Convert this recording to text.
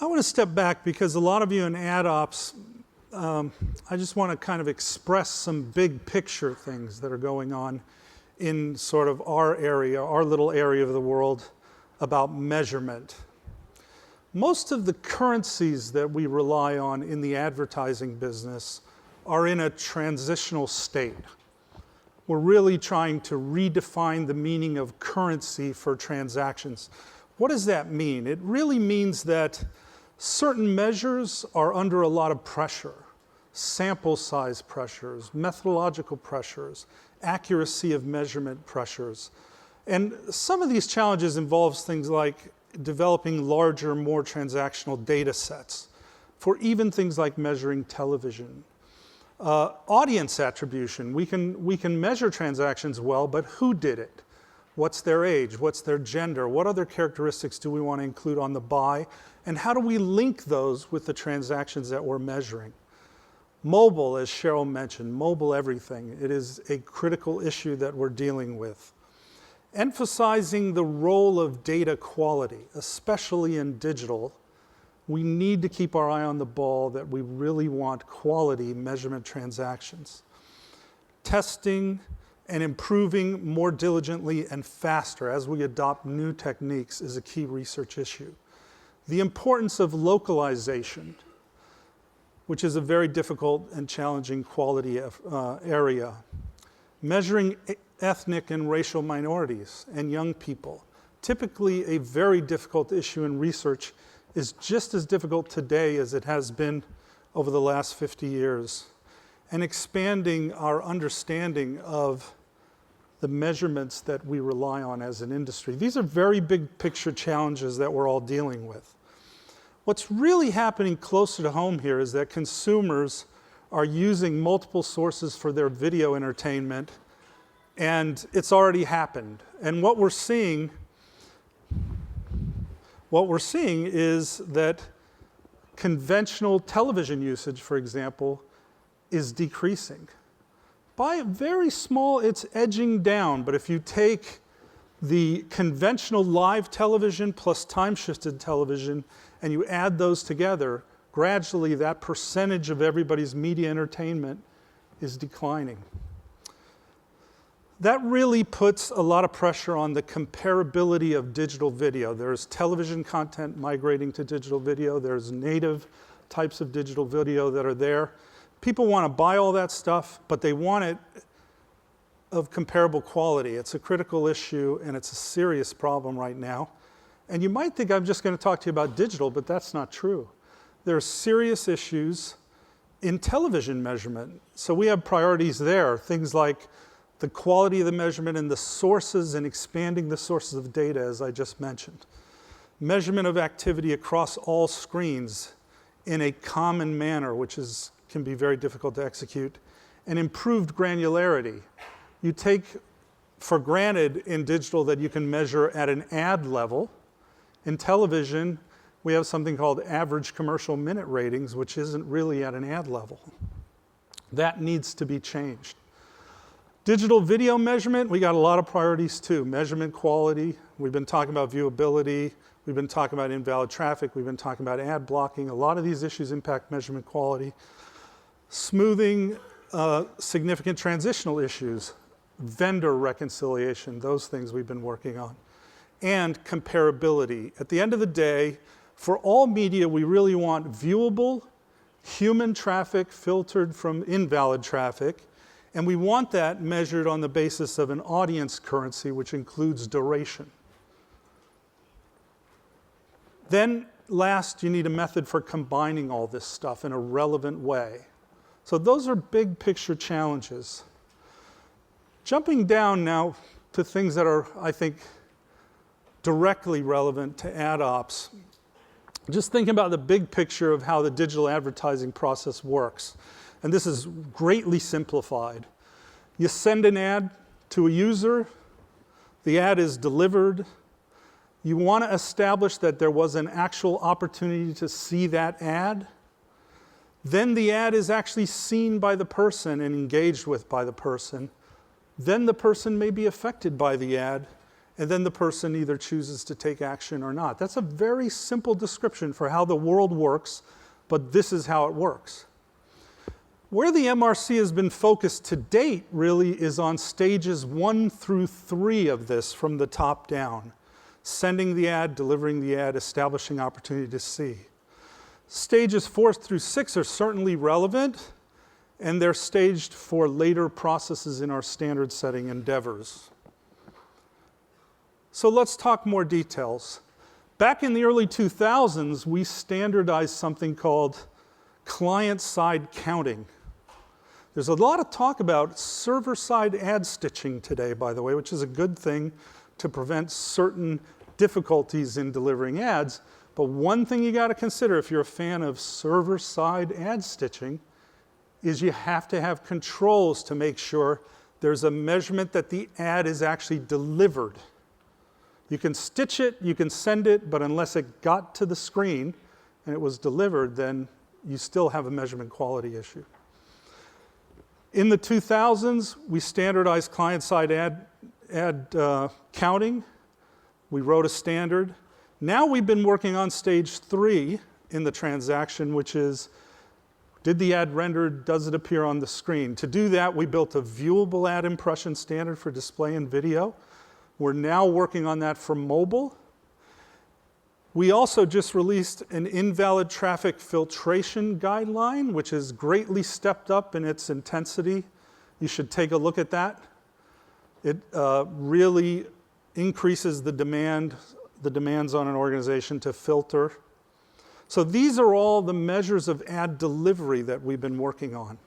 I want to step back because a lot of you in ad ops, I just want to kind of express some big picture things that are going on in sort of our area, our little area of the world about measurement. Most of the currencies that we rely on in the advertising business are in a transitional state. We're really trying to redefine the meaning of currency for transactions. What does that mean? It really means that certain measures are under a lot of pressure. Sample size pressures, methodological pressures, accuracy of measurement pressures. And some of these challenges involves things like developing larger, more transactional data sets for even things like measuring television. Audience attribution, we can measure transactions well, but who did it? What's their age? What's their gender? What other characteristics do we want to include on the buy? And how do we link those with the transactions that we're measuring? Mobile, as Cheryl mentioned, mobile everything. It is a critical issue that we're dealing with. Emphasizing the role of data quality, especially in digital, we need to keep our eye on the ball that we really want quality measurement transactions. Testing and improving more diligently and faster as we adopt new techniques is a key research issue. The importance of localization, which is a very difficult and challenging quality area. Measuring ethnic and racial minorities and young people, typically a very difficult issue in research, is just as difficult today as it has been over the last 50 years. And expanding our understanding of the measurements that we rely on as an industry. These are very big picture challenges that we're all dealing with. What's really happening closer to home here is that consumers are using multiple sources for their video entertainment, and it's already happened. And what we're seeing is that conventional television usage, for example, is decreasing. By a very small, it's edging down, but if you take the conventional live television plus time-shifted television and you add those together, gradually that percentage of everybody's media entertainment is declining. That really puts a lot of pressure on the comparability of digital video. There's television content migrating to digital video. There's native types of digital video that are there. People want to buy all that stuff, but they want it of comparable quality. It's a critical issue, and it's a serious problem right now. And you might think I'm just going to talk to you about digital, but that's not true. There are serious issues in television measurement. So we have priorities there, things like the quality of the measurement and the sources and expanding the sources of data, as I just mentioned. Measurement of activity across all screens in a common manner, which can be very difficult to execute, and improved granularity. You take for granted in digital that you can measure at an ad level. In television, we have something called average commercial minute ratings, which isn't really at an ad level. That needs to be changed. Digital video measurement, we got a lot of priorities too. Measurement quality, we've been talking about viewability, we've been talking about invalid traffic, we've been talking about ad blocking. A lot of these issues impact measurement quality. Smoothing significant transitional issues, vendor reconciliation, those things we've been working on. And comparability. At the end of the day, for all media, we really want viewable, human traffic filtered from invalid traffic, and we want that measured on the basis of an audience currency, which includes duration. Then last, you need a method for combining all this stuff in a relevant way. So those are big picture challenges. Jumping down now to things that are, I think, directly relevant to ad ops. Just thinking about the big picture of how the digital advertising process works. And this is greatly simplified. You send an ad to a user, the ad is delivered. You want to establish that there was an actual opportunity to see that ad. Then the ad is actually seen by the person and engaged with by the person. Then the person may be affected by the ad, and then the person either chooses to take action or not. That's a very simple description for how the world works, but this is how it works. Where the MRC has been focused to date really is on stages 1 through 3 of this from the top down. Sending the ad, delivering the ad, establishing opportunity to see. Stages 4 through 6 are certainly relevant, and they're staged for later processes in our standard setting endeavors. So let's talk more details. Back in the early 2000s, we standardized something called client-side counting. There's a lot of talk about server-side ad stitching today, by the way, which is a good thing to prevent certain difficulties in delivering ads. But one thing you got to consider if you're a fan of server-side ad stitching is you have to have controls to make sure there's a measurement that the ad is actually delivered. You can stitch it, you can send it, but unless it got to the screen and it was delivered, then you still have a measurement quality issue. In the 2000s, we standardized client-side ad counting. We wrote a standard. Now we've been working on stage 3 in the transaction, which is, did the ad render, does it appear on the screen? To do that, we built a viewable ad impression standard for display and video. We're now working on that for mobile. We also just released an invalid traffic filtration guideline, which has greatly stepped up in its intensity. You should take a look at that. It really increases the demands on an organization to filter. So these are all the measures of ad delivery that we've been working on.